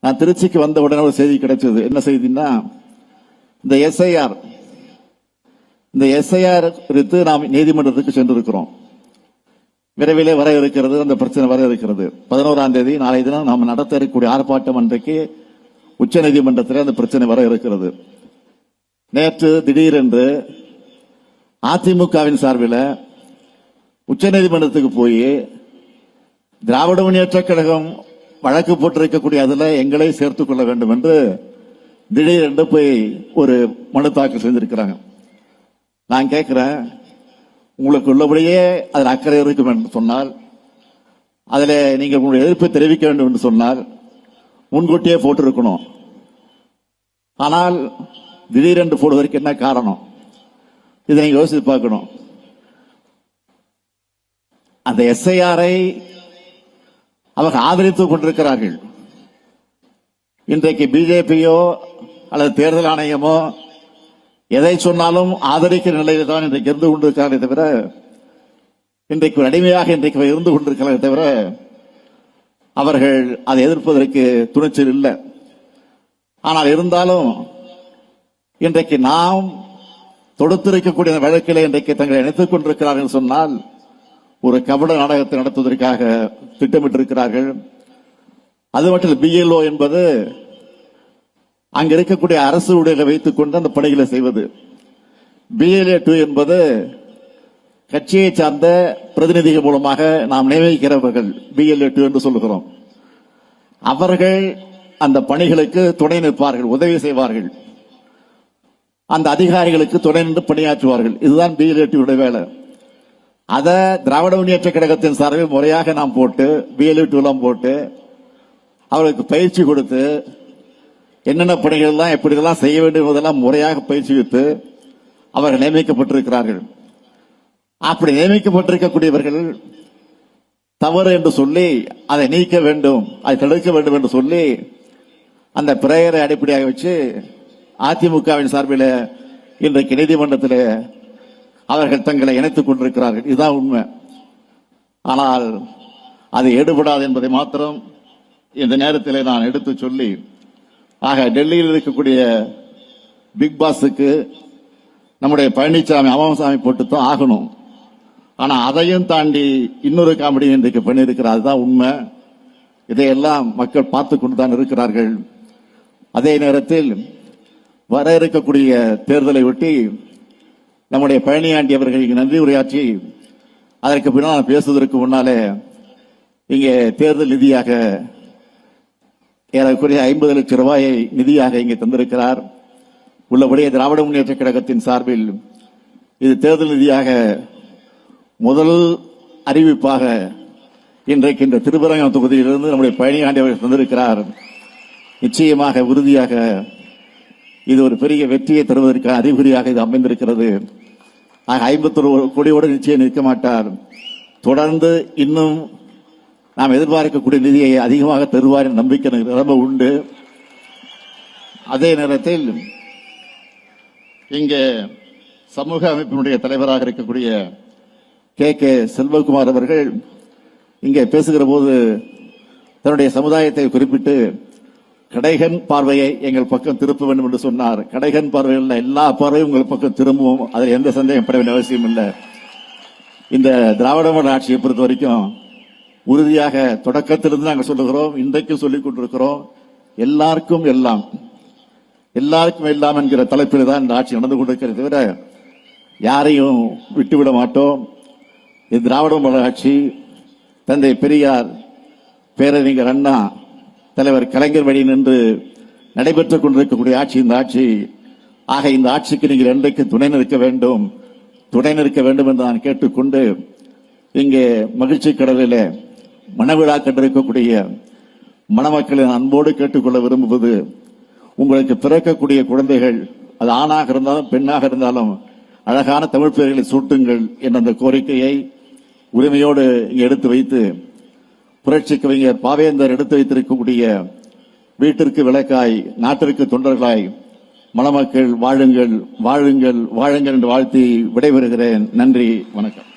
நான் திருச்சிக்கு வந்த உடனே ஒரு செய்தி கிடைச்சது. என்ன செய்தின்னா, இந்த எஸ்ஐஆர் குறித்து நாம் நீதிமன்றத்துக்கு சென்றிருக்கிறோம். விரைவிலே வர இருக்கிறது, அந்த பிரச்சனை வர இருக்கிறது. 11ஆம் தேதி நாளை தினம் நாம் நடத்த இருக்கக்கூடிய ஆர்ப்பாட்டம் அன்றைக்கு உச்ச நீதிமன்றத்தில் அந்த பிரச்சனை வர இருக்கிறது. நேற்று திடீரென்று அதிமுகவின் சார்பில் உச்ச நீதிமன்றத்துக்கு போய் திராவிட முன்னேற்ற கழகம் வழக்கு போட்டிருக்கக்கூடிய அதில் எங்களை சேர்த்துக் கொள்ள வேண்டும் என்று திடீரென்று போய் ஒரு மனு தாக்கல் செய்திருக்கிறாங்க. நான் கேட்கிறேன், உங்களுக்கு உள்ளபடியே அதில் அக்கறை இருக்கும் என்று சொன்னால், அதில் நீங்கள் உங்களுடைய எதிர்ப்பை தெரிவிக்க வேண்டும் என்று சொன்னால் முன்கூட்டியே போட்டிருக்கணும். ஆனால் திடீரென்று போடுவதற்கு என்ன காரணம்? இதை நீங்க யோசித்து பார்க்கணும். அந்த எஸ்ஐஆரை அவர்கள் ஆதரித்துக் கொண்டிருக்கிறார்கள். இன்றைக்கு பிஜேபியோ அல்லது தேர்தல் ஆணையமோ எதை சொன்னாலும் ஆதரிக்கிற நிலையில் தான் இன்றைக்கு இருந்து கொண்டிருக்கிறார்களே தவிர, இன்றைக்கு அடிமையாக இன்றைக்கு இருந்து கொண்டிருக்கிறார்களே தவிர அவர்கள் அதை எதிர்ப்பதற்கு துணிச்சல் இல்லை. ஆனால் இருந்தாலும் இன்றைக்கு நாம் தொடுத்திருக்கக்கூடிய வழக்கிலே இன்றைக்கு தங்களை இணைத்துக் கொண்டிருக்கிறார்கள் சொன்னால் ஒரு கபட நாடகத்தை நடத்துவதற்காக திட்டமிட்டிருக்கிறார்கள். அது மட்டும் பிஎல்ஓ என்பது அங்க இருக்கக்கூடிய அரசு ஊழியர்களை வைத்துக் கொண்டு அந்த பணிகளை செய்வது. பிஎல்ஏ 2 என்பது கட்சியை சார்ந்த பிரதிநிதிகள் மூலமாக நாம் நியமிக்கிறவர்கள் பிஎல்ஏ 2 என்று சொல்லுகிறோம். அவர்கள் அந்த பணிகளுக்கு துணை நிற்பார்கள், உதவி செய்வார்கள், அந்த அதிகாரிகளுக்கு துணை நின்று பணியாற்றுவார்கள். இதுதான் பிஎல்ஏ 2 வேலை. அதை திராவிட முன்னேற்ற கழகத்தின் சார்பில் முறையாக நாம் போட்டு பிஎல்ஏ 2 போட்டு அவர்களுக்கு பயிற்சி கொடுத்து என்னென்ன பணிகள் எல்லாம் எப்படியெல்லாம் செய்ய வேண்டும் என்பதெல்லாம் முறையாக பயிற்சிவித்து அவர்கள் நியமிக்கப்பட்டிருக்கிறார்கள். அப்படி நியமிக்கப்பட்டிருக்கக்கூடியவர்கள் தவறு என்று சொல்லி அதை நீக்க வேண்டும், அதை தடுக்க வேண்டும் என்று சொல்லி அந்த பிரேயரை அடிப்படையாக வச்சு அதிமுகவின் சார்பில் இன்றைக்கு நீதிமன்றத்தில் அவர்கள் தங்களை இணைத்துக் கொண்டிருக்கிறார்கள். இதுதான் உண்மை. ஆனால் அது எடுபடாது என்பதை மாத்திரம் இந்த நேரத்தில் நான் எடுத்து சொல்லி, ஆக டெல்லியில் இருக்கக்கூடிய பிக் பாஸுக்கு நம்முடைய பழனிசாமி அமாமசாமி போட்டுத்தான் ஆகணும். ஆனா அதையும் தாண்டி இன்னொரு காமெடி இன்றைக்கு பண்ணியிருக்கிறார். அதுதான் உண்மை. இதையெல்லாம் மக்கள் பார்த்து கொண்டுதான் இருக்கிறார்கள். அதே நேரத்தில் வர இருக்கக்கூடிய தேர்தலை ஒட்டி நம்முடைய பழனியாண்டி அவர்கள் இங்கு நன்றி உரையாற்றி அதற்கு பின்னால் பேசுவதற்கு முன்னாலே இங்கே தேர்தல் நிதியாக ஏறக்குறைய 50 லட்சம் ரூபாயை நிதியாக இங்கே தந்திருக்கிறார். உள்ளபடியே திராவிட முன்னேற்ற கழகத்தின் சார்பில் இது தேர்தல் நிதியாக முதல் அறிவிப்பாக இன்றைக்கு இந்த திருப்பரங்கம் தொகுதியிலிருந்து நம்முடைய பழனியாண்டி அவர்கள் தந்திருக்கிறார். நிச்சயமாக உறுதியாக இது ஒரு பெரிய வெற்றியை தருவதற்கான அறிகுறியாக இது அமைந்திருக்கிறது. 51 கோடியோடு நிச்சயம் நிற்க மாட்டார். தொடர்ந்து இன்னும் நாம் எதிர்பார்க்கக்கூடிய நிதியை அதிகமாக தருவார் என்ற நம்பிக்கை ரொம்ப உண்டு. அதே நேரத்தில் இங்கே சமூக அமைப்பினுடைய தலைவராக இருக்கக்கூடிய கே செல்வகுமார் அவர்கள் இங்கே பேசுகிற போது தன்னுடைய சமுதாயத்தை குறிப்பிட்டு கடைகன் பார்வையை எங்கள் பக்கம் திருப்ப வேண்டும் என்று சொன்னார். கடைகன் பார்வையில் எல்லா பார்வையும் உங்கள் பக்கம் திரும்புவோம், அதில் எந்த சந்தேகப்பட வேண்டிய அவசியம் இல்லை. இந்த திராவிட மாடல் ஆட்சியை பொறுத்த வரைக்கும் உறுதியாக தொடக்கத்திலிருந்து நாங்கள் சொல்லுகிறோம், இன்றைக்கும் சொல்லிக் கொண்டிருக்கிறோம், எல்லாருக்கும் எல்லாம் எல்லாருக்கும் எல்லாம் என்கிற தலைப்பில் தான் இந்த ஆட்சி நடந்து கொண்டிருக்கிறது தவிர யாரையும் விட்டுவிட மாட்டோம். இது திராவிட மாடல் ஆட்சி. தந்தை பெரியார், பேரறிஞர் அண்ணா, தலைவர் கலைஞர் வழி நின்று நடைபெற்றுக் கொண்டிருக்கக்கூடிய ஆட்சி இந்த ஆட்சி. ஆக இந்த ஆட்சிக்கு நீங்கள் என்றைக்கு துணை நிற்க வேண்டும் என்று நான் கேட்டுக்கொண்டு, இங்கே மகிழ்ச்சி கடலில் மணவிழா கண்டிருக்கக்கூடிய மணமக்களின் அன்போடு கேட்டுக்கொள்ள விரும்புவது, உங்களுக்கு பிறக்கக்கூடிய குழந்தைகள் அது ஆணாக இருந்தாலும் பெண்ணாக இருந்தாலும் அழகான தமிழ் பெயர்களை சூட்டுங்கள் என்ற அந்த கோரிக்கையை உரிமையோடு எடுத்து வைத்து, புரட்சி கவிஞர் பாவேந்தர் எடுத்து வைத்திருக்கக்கூடிய வீட்டிற்கு விளக்காய் நாட்டிற்கு தொண்டர்களாய் மணமக்கள் வாழுங்கள் வாழுங்கள் வாழுங்கள் என்று வாழ்த்தி விடைபெறுகிறேன். நன்றி, வணக்கம்.